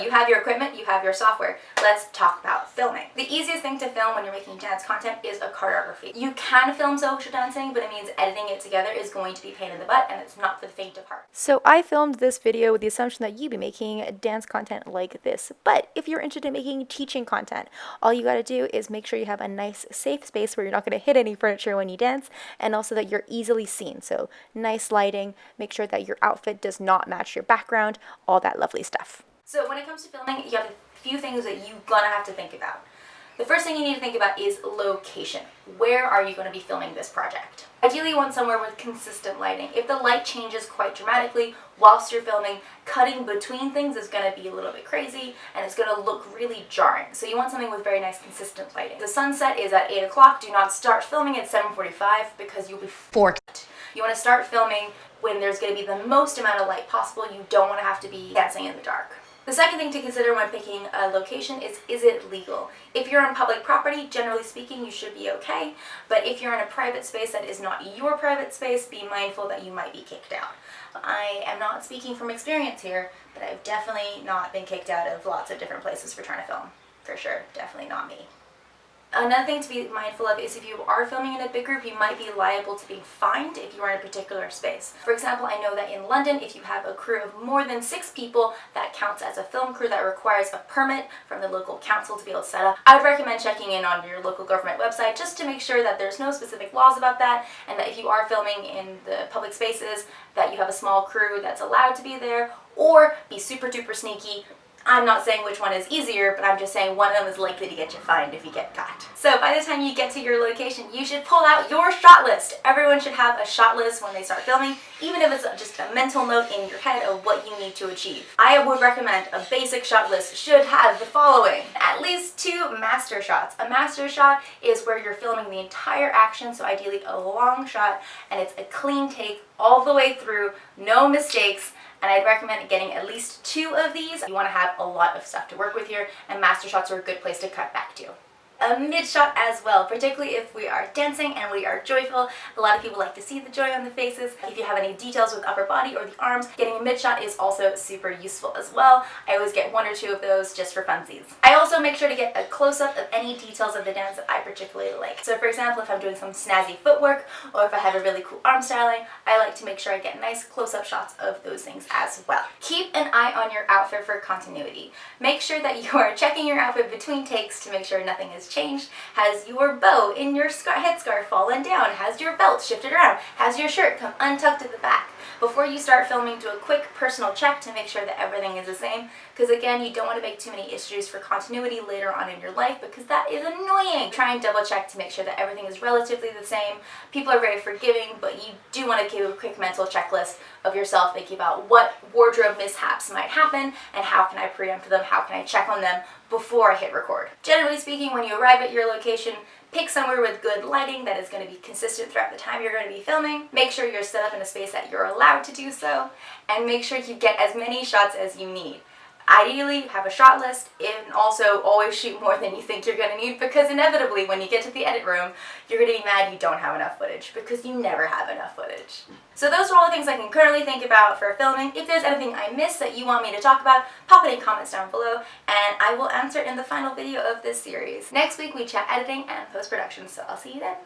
you have your equipment, you have your software. Let's talk about filming. The easiest thing to film when you're making dance content is a choreography. You can film social dancing, but it means editing it together is going to be a pain in the butt, and it's not for the faint of heart. So I filmed this video with the assumption that you'd be making dance content like this. But if you're interested in making teaching content, all you gotta do is make sure you have a nice safe space where you're not gonna hit any furniture when you dance, and also that you're easily seen. So nice lighting, make sure that your outfit does not match your background, all that lovely stuff. So when it comes to filming, you have a few things that you're gonna have to think about. The first thing you need to think about is location. Where are you going to be filming this project? Ideally, you want somewhere with consistent lighting. If the light changes quite dramatically whilst you're filming, cutting between things is going to be a little bit crazy and it's going to look really jarring. So you want something with very nice consistent lighting. The sunset is at 8 o'clock. Do not start filming at 7:45 because you'll be forked. You want to start filming when there's going to be the most amount of light possible. You don't want to have to be dancing in the dark. The second thing to consider when picking a location is it legal? If you're on public property, generally speaking, you should be okay. But if you're in a private space that is not your private space, be mindful that you might be kicked out. I am not speaking from experience here, but I've definitely not been kicked out of lots of different places for trying to film. For sure, definitely not me. Another thing to be mindful of is if you are filming in a big group, you might be liable to being fined if you are in a particular space. For example, I know that in London, if you have a crew of more than 6 people, that counts as a film crew that requires a permit from the local council to be able to set up. I would recommend checking in on your local government website just to make sure that there's no specific laws about that, and that if you are filming in the public spaces, that you have a small crew that's allowed to be there, or be super duper sneaky. I'm not saying which one is easier, but I'm just saying one of them is likely to get you fined if you get caught. So by the time you get to your location, you should pull out your shot list. Everyone should have a shot list when they start filming, even if it's just a mental note in your head of what you need to achieve. I would recommend a basic shot list should have the following: at least 2 master shots. A master shot is where you're filming the entire action, so ideally a long shot, and it's a clean take all the way through, no mistakes. And I'd recommend getting at least 2 of these. You want to have a lot of stuff to work with here, and master shots are a good place to cut back to. A mid shot as well, particularly if we are dancing and we are joyful. A lot of people like to see the joy on the faces. If you have any details with upper body or the arms, getting a mid shot is also super useful as well. I always get 1 or 2 of those just for funsies. I also make sure to get a close-up of any details of the dance that I particularly like. So for example, if I'm doing some snazzy footwork or if I have a really cool arm styling, I like to make sure I get nice close-up shots of those things as well. Keep an eye on your outfit for continuity. Make sure that you are checking your outfit between takes to make sure nothing is changed. Has your bow in your headscarf fallen down? Has your belt shifted around? Has your shirt come untucked at the back? Before you start filming, do a quick personal check to make sure that everything is the same, because again, you don't want to make too many issues for continuity later on in your life, because that is annoying. Try and double check to make sure that everything is relatively the same. People are very forgiving, but you do want to keep a quick mental checklist of yourself, thinking about what wardrobe mishaps might happen and how can I preempt them, how can I check on them before I hit record. Generally speaking, when you arrive at your location, pick somewhere with good lighting that is going to be consistent throughout the time you're going to be filming. Make sure you're set up in a space that you're allowed to do so, and make sure you get as many shots as you need. Ideally, have a shot list, and also always shoot more than you think you're going to need, because inevitably when you get to the edit room, you're going to be mad you don't have enough footage, because you never have enough footage. So those are all the things I can currently think about for filming. If there's anything I missed that you want me to talk about, pop it in comments down below, and I will answer it in the final video of this series. Next week we chat editing and post-production, so I'll see you then.